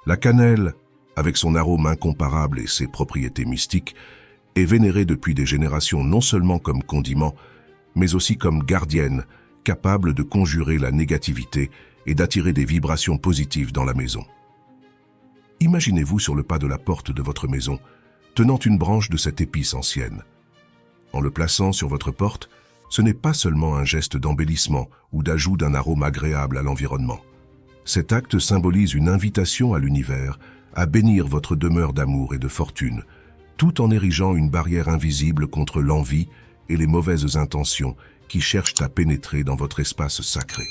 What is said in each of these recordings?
La cannelle, avec son arôme incomparable et ses propriétés mystiques, est vénérée depuis des générations non seulement comme condiment, mais aussi comme gardienne, capable de conjurer la négativité et d'attirer des vibrations positives dans la maison. Imaginez-vous sur le pas de la porte de votre maison, tenant une branche de cette épice ancienne. En le plaçant sur votre porte, ce n'est pas seulement un geste d'embellissement ou d'ajout d'un arôme agréable à l'environnement. Cet acte symbolise une invitation à l'univers à bénir votre demeure d'amour et de fortune, tout en érigeant une barrière invisible contre l'envie et les mauvaises intentions qui cherchent à pénétrer dans votre espace sacré.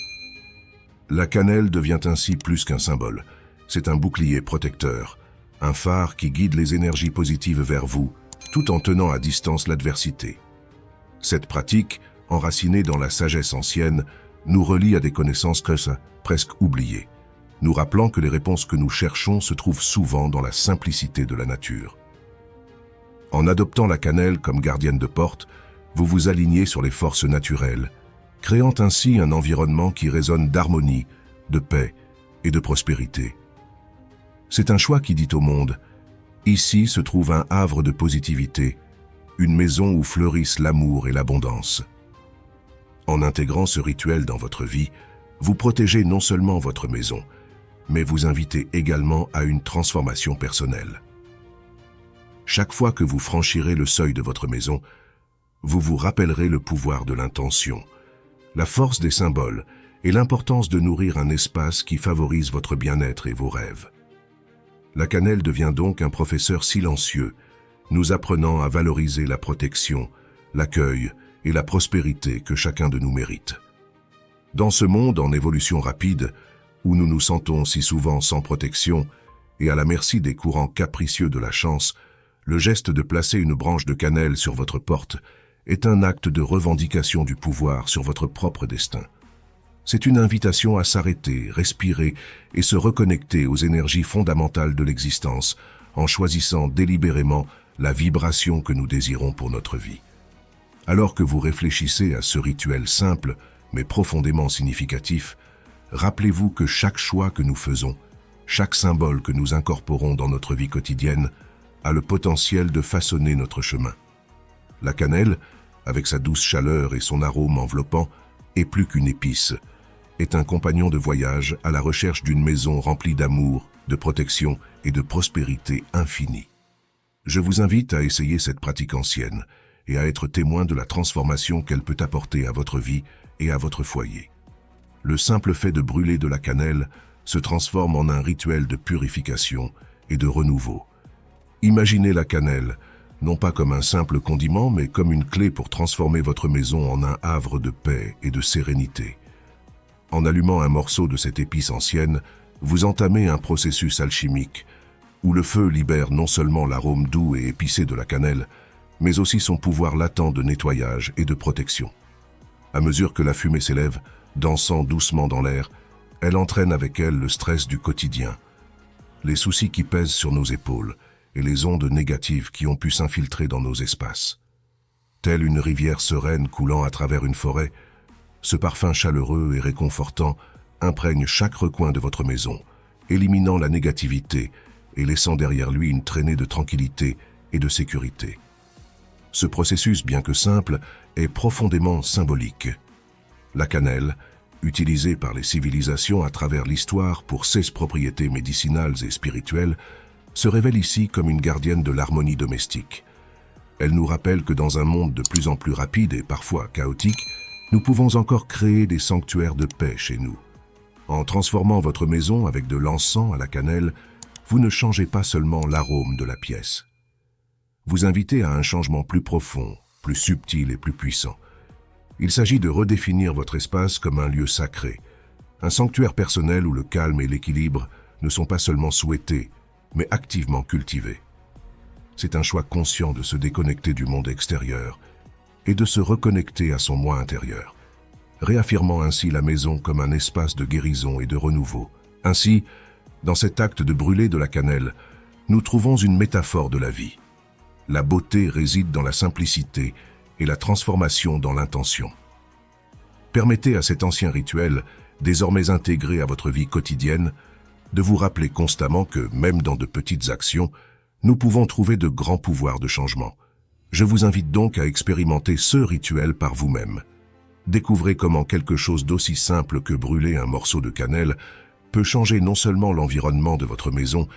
La cannelle devient ainsi plus qu'un symbole. C'est un bouclier protecteur, un phare qui guide les énergies positives vers vous, tout en tenant à distance l'adversité. Cette pratique, enracinée dans la sagesse ancienne, nous relie à des connaissances presque oubliées, nous rappelant que les réponses que nous cherchons se trouvent souvent dans la simplicité de la nature. En adoptant la cannelle comme gardienne de porte, vous vous alignez sur les forces naturelles, créant ainsi un environnement qui résonne d'harmonie, de paix et de prospérité. C'est un choix qui dit au monde, ici se trouve un havre de positivité, une maison où fleurissent l'amour et l'abondance. En intégrant ce rituel dans votre vie, vous protégez non seulement votre maison, mais vous invitez également à une transformation personnelle. Chaque fois que vous franchirez le seuil de votre maison, vous vous rappellerez le pouvoir de l'intention, la force des symboles et l'importance de nourrir un espace qui favorise votre bien-être et vos rêves. La cannelle devient donc un professeur silencieux, nous apprenant à valoriser la protection, l'accueil et la prospérité que chacun de nous mérite. Dans ce monde en évolution rapide, où nous nous sentons si souvent sans protection et à la merci des courants capricieux de la chance, le geste de placer une branche de cannelle sur votre porte est un acte de revendication du pouvoir sur votre propre destin. C'est une invitation à s'arrêter, respirer et se reconnecter aux énergies fondamentales de l'existence en choisissant délibérément la vibration que nous désirons pour notre vie. Alors que vous réfléchissez à ce rituel simple mais profondément significatif, rappelez-vous que chaque choix que nous faisons, chaque symbole que nous incorporons dans notre vie quotidienne, a le potentiel de façonner notre chemin. La cannelle, avec sa douce chaleur et son arôme enveloppant, est plus qu'une épice, est un compagnon de voyage à la recherche d'une maison remplie d'amour, de protection et de prospérité infinie. Je vous invite à essayer cette pratique ancienne et à être témoin de la transformation qu'elle peut apporter à votre vie et à votre foyer. Le simple fait de brûler de la cannelle se transforme en un rituel de purification et de renouveau. Imaginez la cannelle, non pas comme un simple condiment, mais comme une clé pour transformer votre maison en un havre de paix et de sérénité. En allumant un morceau de cette épice ancienne, vous entamez un processus alchimique, où le feu libère non seulement l'arôme doux et épicé de la cannelle, mais aussi son pouvoir latent de nettoyage et de protection. À mesure que la fumée s'élève, dansant doucement dans l'air, elle entraîne avec elle le stress du quotidien, les soucis qui pèsent sur nos épaules et les ondes négatives qui ont pu s'infiltrer dans nos espaces. Telle une rivière sereine coulant à travers une forêt, ce parfum chaleureux et réconfortant imprègne chaque recoin de votre maison, éliminant la négativité et laissant derrière lui une traînée de tranquillité et de sécurité. Ce processus, bien que simple, est profondément symbolique. La cannelle, utilisée par les civilisations à travers l'histoire pour ses propriétés médicinales et spirituelles, se révèle ici comme une gardienne de l'harmonie domestique. Elle nous rappelle que dans un monde de plus en plus rapide et parfois chaotique, nous pouvons encore créer des sanctuaires de paix chez nous. En transformant votre maison avec de l'encens à la cannelle, vous ne changez pas seulement l'arôme de la pièce. Vous invitez à un changement plus profond, plus subtil et plus puissant. Il s'agit de redéfinir votre espace comme un lieu sacré, un sanctuaire personnel où le calme et l'équilibre ne sont pas seulement souhaités, mais activement cultivés. C'est un choix conscient de se déconnecter du monde extérieur et de se reconnecter à son moi intérieur, réaffirmant ainsi la maison comme un espace de guérison et de renouveau. Ainsi, dans cet acte de brûler de la cannelle, nous trouvons une métaphore de la vie. La beauté réside dans la simplicité et la transformation dans l'intention. Permettez à cet ancien rituel, désormais intégré à votre vie quotidienne, de vous rappeler constamment que, même dans de petites actions, nous pouvons trouver de grands pouvoirs de changement. Je vous invite donc à expérimenter ce rituel par vous-même. Découvrez comment quelque chose d'aussi simple que brûler un morceau de cannelle peut changer non seulement l'environnement de votre maison,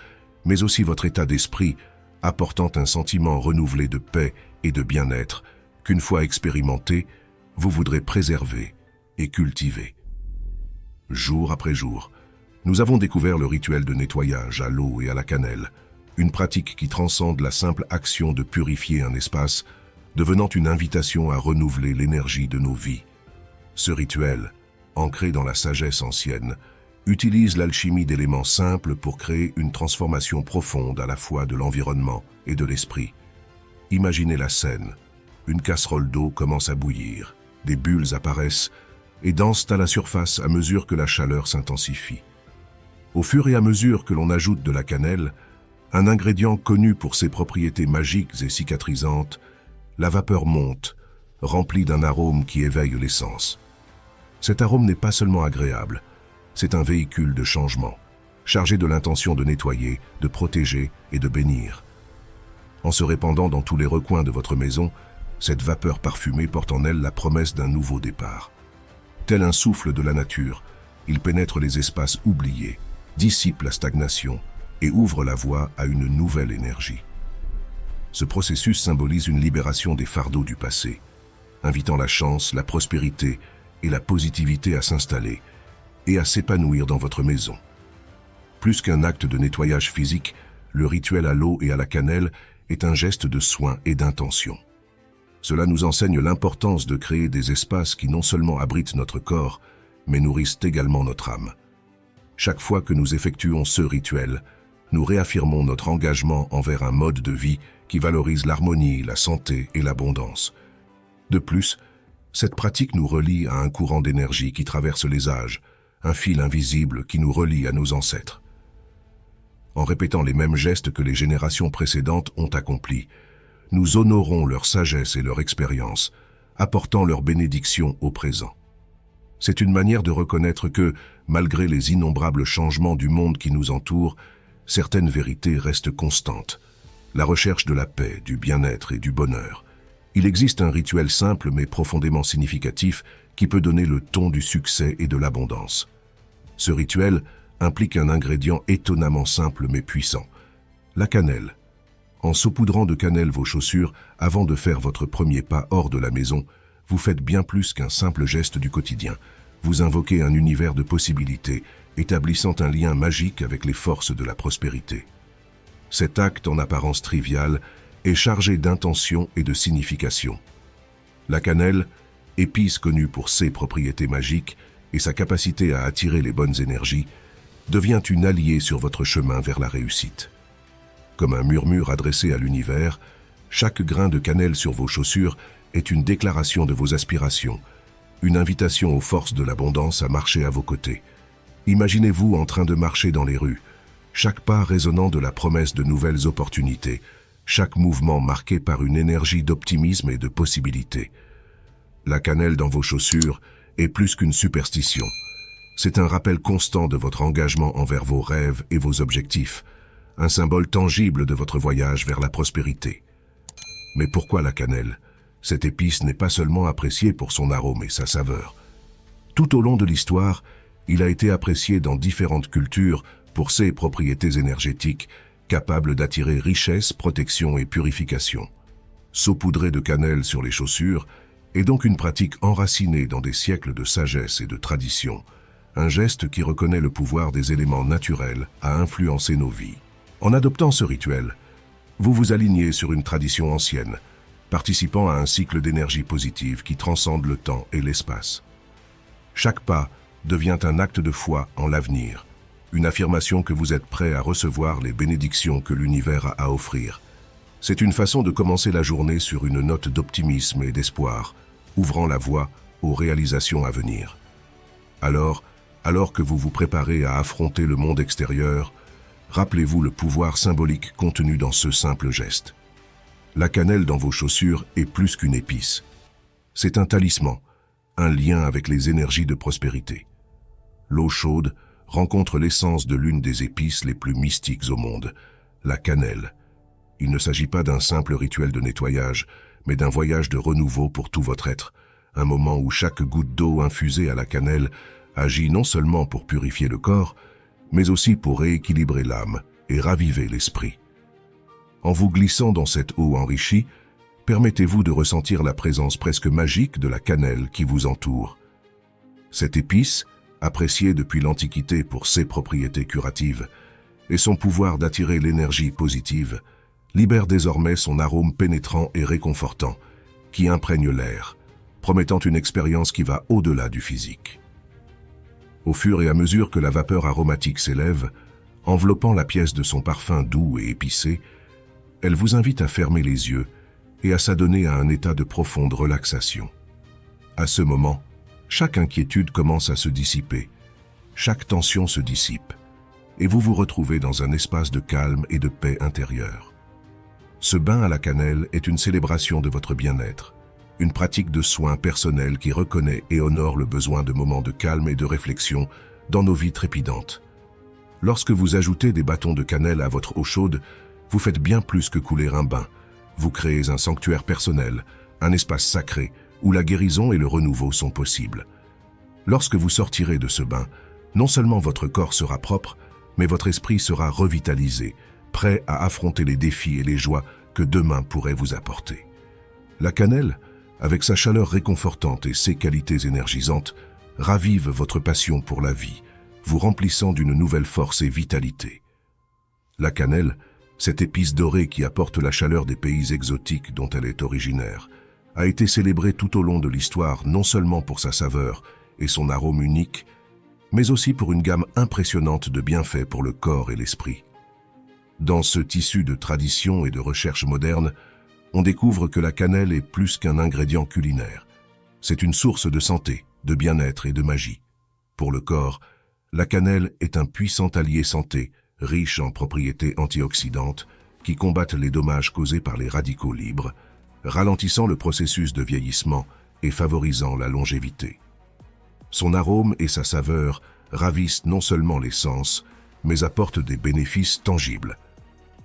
mais aussi votre état d'esprit, apportant un sentiment renouvelé de paix et de bien-être qu'une fois expérimenté, vous voudrez préserver et cultiver. Jour après jour, nous avons découvert le rituel de nettoyage à l'eau et à la cannelle, une pratique qui transcende la simple action de purifier un espace, devenant une invitation à renouveler l'énergie de nos vies. Ce rituel, ancré dans la sagesse ancienne, utilise l'alchimie d'éléments simples pour créer une transformation profonde à la fois de l'environnement et de l'esprit. Imaginez la scène. Une casserole d'eau commence à bouillir, des bulles apparaissent et dansent à la surface à mesure que la chaleur s'intensifie. Au fur et à mesure que l'on ajoute de la cannelle, un ingrédient connu pour ses propriétés magiques et cicatrisantes, la vapeur monte, remplie d'un arôme qui éveille les sens. Cet arôme n'est pas seulement agréable, c'est un véhicule de changement, chargé de l'intention de nettoyer, de protéger et de bénir. En se répandant dans tous les recoins de votre maison, cette vapeur parfumée porte en elle la promesse d'un nouveau départ. Tel un souffle de la nature, il pénètre les espaces oubliés, dissipe la stagnation et ouvre la voie à une nouvelle énergie. Ce processus symbolise une libération des fardeaux du passé, invitant la chance, la prospérité et la positivité à s'installer et à s'épanouir dans votre maison. Plus qu'un acte de nettoyage physique, le rituel à l'eau et à la cannelle est un geste de soin et d'intention. Cela nous enseigne l'importance de créer des espaces qui non seulement abritent notre corps, mais nourrissent également notre âme. Chaque fois que nous effectuons ce rituel, nous réaffirmons notre engagement envers un mode de vie qui valorise l'harmonie, la santé et l'abondance. De plus, cette pratique nous relie à un courant d'énergie qui traverse les âges, un fil invisible qui nous relie à nos ancêtres. En répétant les mêmes gestes que les générations précédentes ont accomplis, nous honorons leur sagesse et leur expérience, apportant leur bénédiction au présent. C'est une manière de reconnaître que, malgré les innombrables changements du monde qui nous entoure, certaines vérités restent constantes. La recherche de la paix, du bien-être et du bonheur. Il existe un rituel simple mais profondément significatif qui peut donner le ton du succès et de l'abondance. Ce rituel implique un ingrédient étonnamment simple mais puissant, la cannelle. En saupoudrant de cannelle vos chaussures avant de faire votre premier pas hors de la maison, vous faites bien plus qu'un simple geste du quotidien. Vous invoquez un univers de possibilités, établissant un lien magique avec les forces de la prospérité. Cet acte, en apparence trivial, est chargé d'intention et de signification. La cannelle, épice connue pour ses propriétés magiques et sa capacité à attirer les bonnes énergies, devient une alliée sur votre chemin vers la réussite. Comme un murmure adressé à l'univers, chaque grain de cannelle sur vos chaussures est une déclaration de vos aspirations, une invitation aux forces de l'abondance à marcher à vos côtés. Imaginez-vous en train de marcher dans les rues, chaque pas résonnant de la promesse de nouvelles opportunités, chaque mouvement marqué par une énergie d'optimisme et de possibilité. La cannelle dans vos chaussures est plus qu'une superstition. C'est un rappel constant de votre engagement envers vos rêves et vos objectifs, un symbole tangible de votre voyage vers la prospérité. Mais pourquoi la cannelle ? Cette épice n'est pas seulement appréciée pour son arôme et sa saveur. Tout au long de l'histoire, il a été apprécié dans différentes cultures pour ses propriétés énergétiques, capables d'attirer richesse, protection et purification. Saupoudrer de cannelle sur les chaussures est donc une pratique enracinée dans des siècles de sagesse et de tradition, un geste qui reconnaît le pouvoir des éléments naturels à influencer nos vies. En adoptant ce rituel, vous vous alignez sur une tradition ancienne, participant à un cycle d'énergie positive qui transcende le temps et l'espace. Chaque pas devient un acte de foi en l'avenir, une affirmation que vous êtes prêt à recevoir les bénédictions que l'univers a à offrir. C'est une façon de commencer la journée sur une note d'optimisme et d'espoir, ouvrant la voie aux réalisations à venir. Alors que vous vous préparez à affronter le monde extérieur, rappelez-vous le pouvoir symbolique contenu dans ce simple geste. La cannelle dans vos chaussures est plus qu'une épice. C'est un talisman, un lien avec les énergies de prospérité. L'eau chaude, rencontre l'essence de l'une des épices les plus mystiques au monde, la cannelle. Il ne s'agit pas d'un simple rituel de nettoyage, mais d'un voyage de renouveau pour tout votre être, un moment où chaque goutte d'eau infusée à la cannelle agit non seulement pour purifier le corps, mais aussi pour rééquilibrer l'âme et raviver l'esprit. En vous glissant dans cette eau enrichie, permettez-vous de ressentir la présence presque magique de la cannelle qui vous entoure. Cette épice, appréciée depuis l'Antiquité pour ses propriétés curatives et son pouvoir d'attirer l'énergie positive, libère désormais son arôme pénétrant et réconfortant qui imprègne l'air, promettant une expérience qui va au-delà du physique. Au fur et à mesure que la vapeur aromatique s'élève, enveloppant la pièce de son parfum doux et épicé, elle vous invite à fermer les yeux et à s'adonner à un état de profonde relaxation. À ce moment, chaque inquiétude commence à se dissiper, chaque tension se dissipe, et vous vous retrouvez dans un espace de calme et de paix intérieure. Ce bain à la cannelle est une célébration de votre bien-être, une pratique de soins personnels qui reconnaît et honore le besoin de moments de calme et de réflexion dans nos vies trépidantes. Lorsque vous ajoutez des bâtons de cannelle à votre eau chaude, vous faites bien plus que couler un bain. Vous créez un sanctuaire personnel, un espace sacré où la guérison et le renouveau sont possibles. Lorsque vous sortirez de ce bain, non seulement votre corps sera propre, mais votre esprit sera revitalisé, prêt à affronter les défis et les joies que demain pourrait vous apporter. La cannelle, avec sa chaleur réconfortante et ses qualités énergisantes, ravive votre passion pour la vie, vous remplissant d'une nouvelle force et vitalité. La cannelle, cette épice dorée qui apporte la chaleur des pays exotiques dont elle est originaire, a été célébrée tout au long de l'histoire non seulement pour sa saveur et son arôme unique, mais aussi pour une gamme impressionnante de bienfaits pour le corps et l'esprit. Dans ce tissu de tradition et de recherche moderne, on découvre que la cannelle est plus qu'un ingrédient culinaire. C'est une source de santé, de bien-être et de magie. Pour le corps, la cannelle est un puissant allié santé, riche en propriétés antioxydantes, qui combattent les dommages causés par les radicaux libres, ralentissant le processus de vieillissement et favorisant la longévité. Son arôme et sa saveur ravissent non seulement les sens, mais apportent des bénéfices tangibles,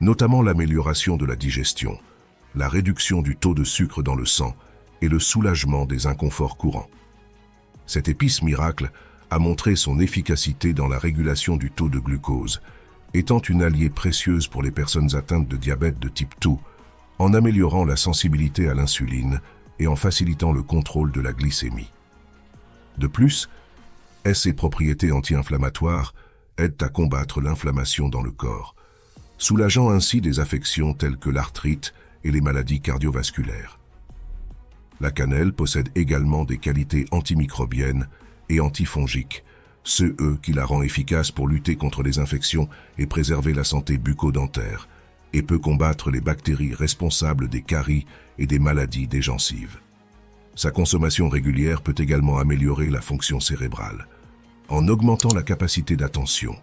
notamment l'amélioration de la digestion, la réduction du taux de sucre dans le sang et le soulagement des inconforts courants. Cette épice miracle a montré son efficacité dans la régulation du taux de glucose, étant une alliée précieuse pour les personnes atteintes de diabète de type 2, en améliorant la sensibilité à l'insuline et en facilitant le contrôle de la glycémie. De plus, ses propriétés anti-inflammatoires aident à combattre l'inflammation dans le corps, soulageant ainsi des affections telles que l'arthrite et les maladies cardiovasculaires. La cannelle possède également des qualités antimicrobiennes et antifongiques, qui la rend efficace pour lutter contre les infections et préserver la santé bucco-dentaire, et peut combattre les bactéries responsables des caries et des maladies des gencives. Sa consommation régulière peut également améliorer la fonction cérébrale, en augmentant la capacité d'attention,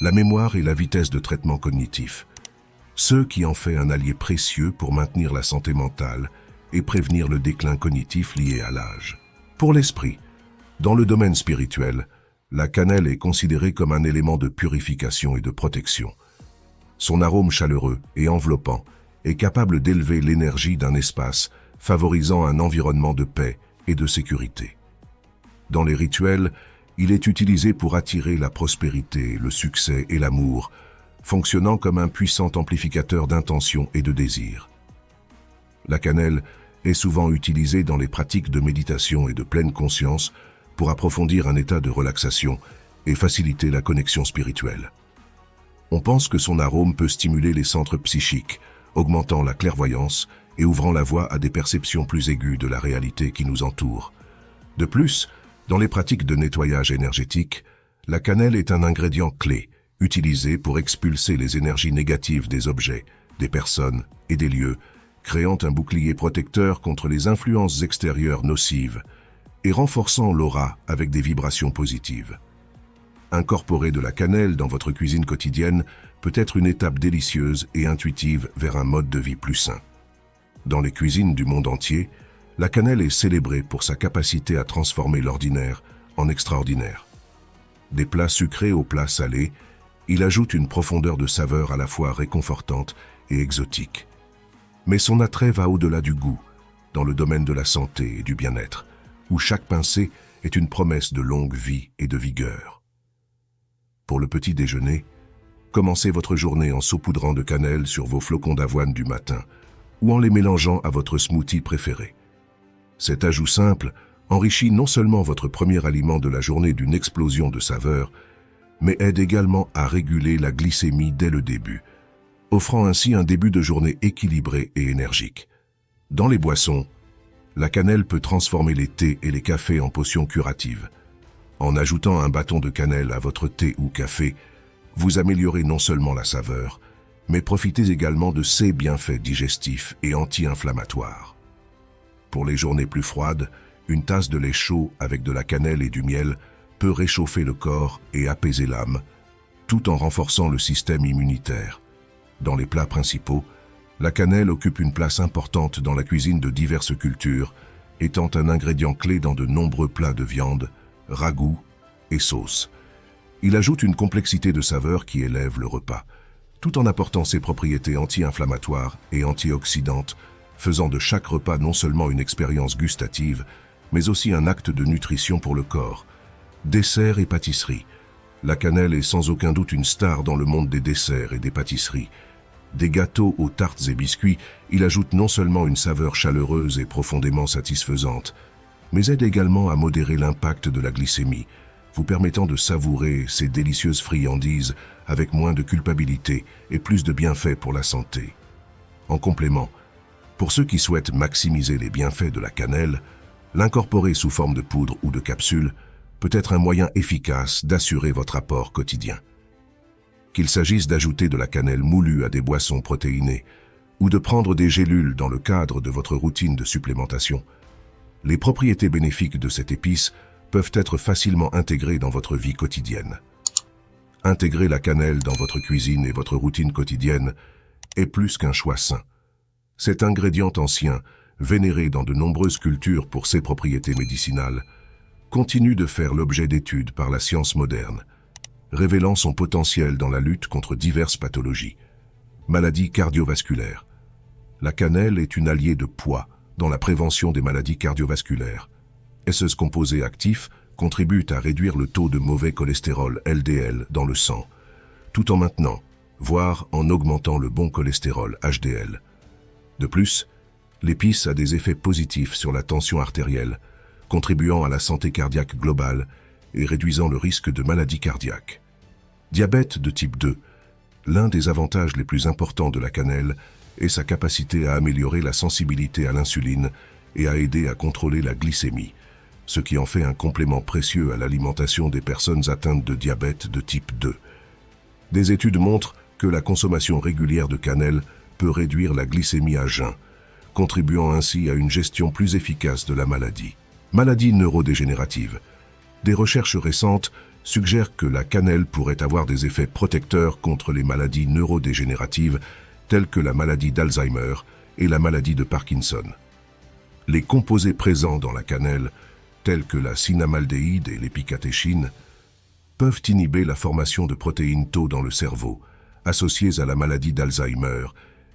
la mémoire et la vitesse de traitement cognitif, ce qui en fait un allié précieux pour maintenir la santé mentale et prévenir le déclin cognitif lié à l'âge. Pour l'esprit, dans le domaine spirituel, la cannelle est considérée comme un élément de purification et de protection. Son arôme chaleureux et enveloppant est capable d'élever l'énergie d'un espace, favorisant un environnement de paix et de sécurité. Dans les rituels, il est utilisé pour attirer la prospérité, le succès et l'amour, fonctionnant comme un puissant amplificateur d'intention et de désir. La cannelle est souvent utilisée dans les pratiques de méditation et de pleine conscience pour approfondir un état de relaxation et faciliter la connexion spirituelle. On pense que son arôme peut stimuler les centres psychiques, augmentant la clairvoyance et ouvrant la voie à des perceptions plus aiguës de la réalité qui nous entoure. De plus, dans les pratiques de nettoyage énergétique, la cannelle est un ingrédient clé, utilisé pour expulser les énergies négatives des objets, des personnes et des lieux, créant un bouclier protecteur contre les influences extérieures nocives et renforçant l'aura avec des vibrations positives. Incorporer de la cannelle dans votre cuisine quotidienne peut être une étape délicieuse et intuitive vers un mode de vie plus sain. Dans les cuisines du monde entier, la cannelle est célébrée pour sa capacité à transformer l'ordinaire en extraordinaire. Des plats sucrés aux plats salés, il ajoute une profondeur de saveur à la fois réconfortante et exotique. Mais son attrait va au-delà du goût, dans le domaine de la santé et du bien-être, où chaque pincée est une promesse de longue vie et de vigueur. Pour le petit déjeuner, commencez votre journée en saupoudrant de cannelle sur vos flocons d'avoine du matin ou en les mélangeant à votre smoothie préféré. Cet ajout simple enrichit non seulement votre premier aliment de la journée d'une explosion de saveurs, mais aide également à réguler la glycémie dès le début, offrant ainsi un début de journée équilibré et énergique. Dans les boissons, la cannelle peut transformer les thés et les cafés en potions curatives. En ajoutant un bâton de cannelle à votre thé ou café, vous améliorez non seulement la saveur, mais profitez également de ses bienfaits digestifs et anti-inflammatoires. Pour les journées plus froides, une tasse de lait chaud avec de la cannelle et du miel peut réchauffer le corps et apaiser l'âme, tout en renforçant le système immunitaire. Dans les plats principaux, la cannelle occupe une place importante dans la cuisine de diverses cultures, étant un ingrédient clé dans de nombreux plats de viande, ragoûts et sauces. Il ajoute une complexité de saveurs qui élève le repas, tout en apportant ses propriétés anti-inflammatoires et antioxydantes, faisant de chaque repas non seulement une expérience gustative, mais aussi un acte de nutrition pour le corps. Desserts et pâtisseries. La cannelle est sans aucun doute une star dans le monde des desserts et des pâtisseries. Des gâteaux aux tartes et biscuits, il ajoute non seulement une saveur chaleureuse et profondément satisfaisante, mais aide également à modérer l'impact de la glycémie, vous permettant de savourer ces délicieuses friandises avec moins de culpabilité et plus de bienfaits pour la santé. En complément, pour ceux qui souhaitent maximiser les bienfaits de la cannelle, l'incorporer sous forme de poudre ou de capsule peut être un moyen efficace d'assurer votre apport quotidien. Qu'il s'agisse d'ajouter de la cannelle moulue à des boissons protéinées ou de prendre des gélules dans le cadre de votre routine de supplémentation, les propriétés bénéfiques de cette épice peuvent être facilement intégrées dans votre vie quotidienne. Intégrer la cannelle dans votre cuisine et votre routine quotidienne est plus qu'un choix sain. Cet ingrédient ancien, vénéré dans de nombreuses cultures pour ses propriétés médicinales, continue de faire l'objet d'études par la science moderne, révélant son potentiel dans la lutte contre diverses pathologies. Maladies cardiovasculaires. La cannelle est une alliée de poids dans la prévention des maladies cardiovasculaires. Ce composé actif contribue à réduire le taux de mauvais cholestérol LDL dans le sang, tout en maintenant, voire en augmentant le bon cholestérol HDL. De plus, l'épice a des effets positifs sur la tension artérielle, contribuant à la santé cardiaque globale et réduisant le risque de maladies cardiaques. Diabète de type 2. L'un des avantages les plus importants de la cannelle est sa capacité à améliorer la sensibilité à l'insuline et à aider à contrôler la glycémie, ce qui en fait un complément précieux à l'alimentation des personnes atteintes de diabète de type 2. Des études montrent que la consommation régulière de cannelle peut réduire la glycémie à jeun, contribuant ainsi à une gestion plus efficace de la maladie. Maladies neurodégénératives. Des recherches récentes suggèrent que la cannelle pourrait avoir des effets protecteurs contre les maladies neurodégénératives telles que la maladie d'Alzheimer et la maladie de Parkinson. Les composés présents dans la cannelle, tels que la cinnamaldéhyde et l'épicatéchine, peuvent inhiber la formation de protéines tau dans le cerveau, associées à la maladie d'Alzheimer,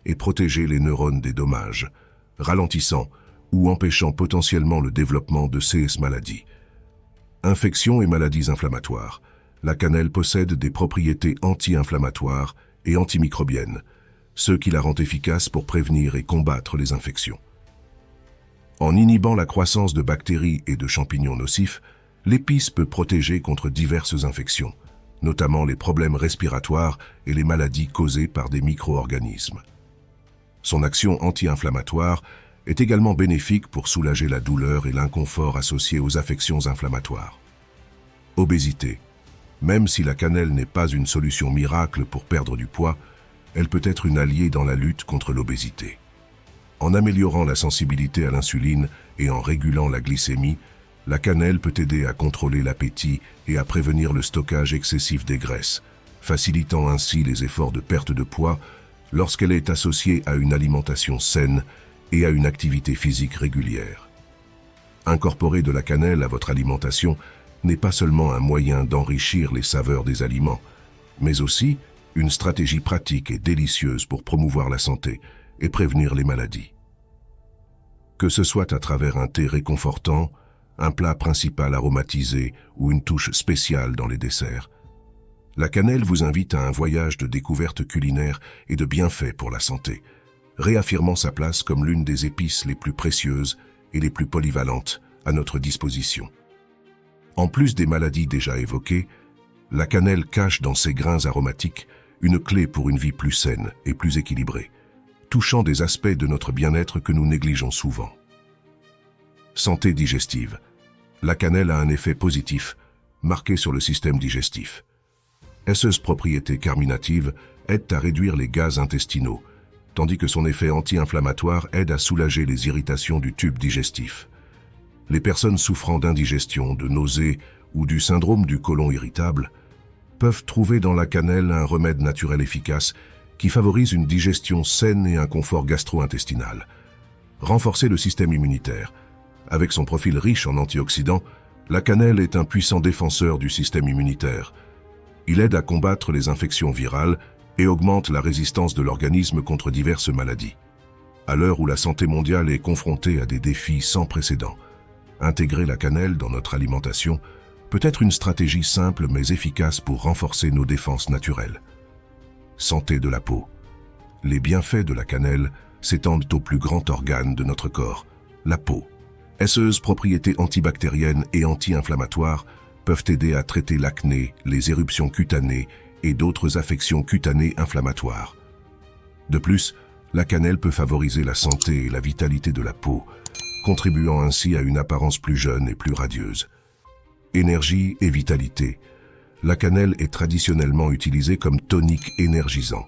et protéger les neurones des dommages, ralentissant ou empêchant potentiellement le développement de ces maladies. Infections et maladies inflammatoires. La cannelle possède des propriétés anti-inflammatoires et antimicrobiennes, ce qui la rend efficace pour prévenir et combattre les infections. En inhibant la croissance de bactéries et de champignons nocifs, l'épice peut protéger contre diverses infections, notamment les problèmes respiratoires et les maladies causées par des micro-organismes. Son action anti-inflammatoire est également bénéfique pour soulager la douleur et l'inconfort associés aux affections inflammatoires. Obésité. Même si la cannelle n'est pas une solution miracle pour perdre du poids, elle peut être une alliée dans la lutte contre l'obésité. En améliorant la sensibilité à l'insuline et en régulant la glycémie, la cannelle peut aider à contrôler l'appétit et à prévenir le stockage excessif des graisses, facilitant ainsi les efforts de perte de poids lorsqu'elle est associée à une alimentation saine et à une activité physique régulière. Incorporer de la cannelle à votre alimentation n'est pas seulement un moyen d'enrichir les saveurs des aliments, mais aussi une stratégie pratique et délicieuse pour promouvoir la santé et prévenir les maladies. Que ce soit à travers un thé réconfortant, un plat principal aromatisé ou une touche spéciale dans les desserts, la cannelle vous invite à un voyage de découverte culinaire et de bienfaits pour la santé, réaffirmant sa place comme l'une des épices les plus précieuses et les plus polyvalentes à notre disposition. En plus des maladies déjà évoquées, la cannelle cache dans ses grains aromatiques une clé pour une vie plus saine et plus équilibrée, touchant des aspects de notre bien-être que nous négligeons souvent. Santé digestive. La cannelle a un effet positif, marqué sur le système digestif. Ses propriétés carminatives aident à réduire les gaz intestinaux, tandis que son effet anti-inflammatoire aide à soulager les irritations du tube digestif. Les personnes souffrant d'indigestion, de nausées ou du syndrome du côlon irritable peuvent trouver dans la cannelle un remède naturel efficace qui favorise une digestion saine et un confort gastro-intestinal. Renforcer le système immunitaire. Avec son profil riche en antioxydants, la cannelle est un puissant défenseur du système immunitaire. Il aide à combattre les infections virales et augmente la résistance de l'organisme contre diverses maladies. À l'heure où la santé mondiale est confrontée à des défis sans précédent, intégrer la cannelle dans notre alimentation peut être une stratégie simple mais efficace pour renforcer nos défenses naturelles. Santé de la peau. Les bienfaits de la cannelle s'étendent au plus grand organe de notre corps, la peau. Ses propriétés antibactériennes et anti-inflammatoires peuvent aider à traiter l'acné, les éruptions cutanées et d'autres affections cutanées inflammatoires. De plus, la cannelle peut favoriser la santé et la vitalité de la peau, contribuant ainsi à une apparence plus jeune et plus radieuse. Énergie et vitalité. La cannelle est traditionnellement utilisée comme tonique énergisant.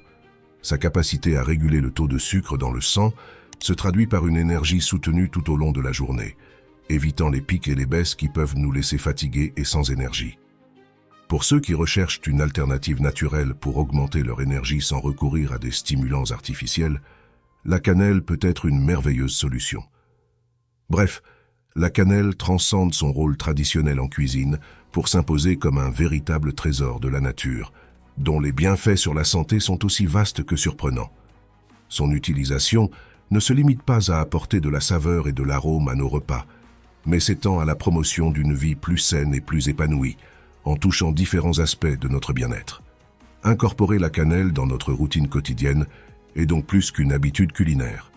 Sa capacité à réguler le taux de sucre dans le sang se traduit par une énergie soutenue tout au long de la journée, évitant les pics et les baisses qui peuvent nous laisser fatigués et sans énergie. Pour ceux qui recherchent une alternative naturelle pour augmenter leur énergie sans recourir à des stimulants artificiels, la cannelle peut être une merveilleuse solution. Bref, la cannelle transcende son rôle traditionnel en cuisine pour s'imposer comme un véritable trésor de la nature, dont les bienfaits sur la santé sont aussi vastes que surprenants. Son utilisation ne se limite pas à apporter de la saveur et de l'arôme à nos repas, mais s'étend à la promotion d'une vie plus saine et plus épanouie, en touchant différents aspects de notre bien-être. Incorporer la cannelle dans notre routine quotidienne est donc plus qu'une habitude culinaire.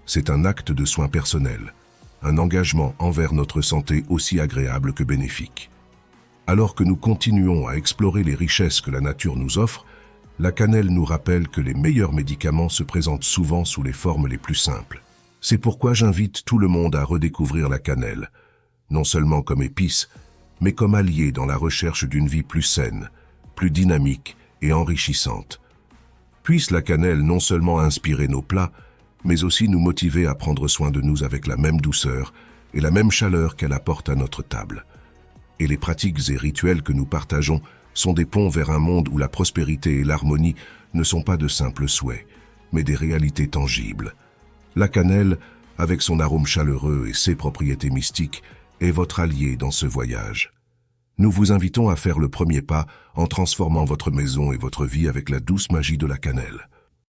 C'est un acte de soin personnel, un engagement envers notre santé aussi agréable que bénéfique. Alors que nous continuons à explorer les richesses que la nature nous offre, la cannelle nous rappelle que les meilleurs médicaments se présentent souvent sous les formes les plus simples. C'est pourquoi j'invite tout le monde à redécouvrir la cannelle, non seulement comme épice, mais comme allié dans la recherche d'une vie plus saine, plus dynamique et enrichissante. Puisse la cannelle non seulement inspirer nos plats, mais aussi nous motiver à prendre soin de nous avec la même douceur et la même chaleur qu'elle apporte à notre table. Et les pratiques et rituels que nous partageons sont des ponts vers un monde où la prospérité et l'harmonie ne sont pas de simples souhaits, mais des réalités tangibles. La cannelle, avec son arôme chaleureux et ses propriétés mystiques, est votre allié dans ce voyage. Nous vous invitons à faire le premier pas en transformant votre maison et votre vie avec la douce magie de la cannelle.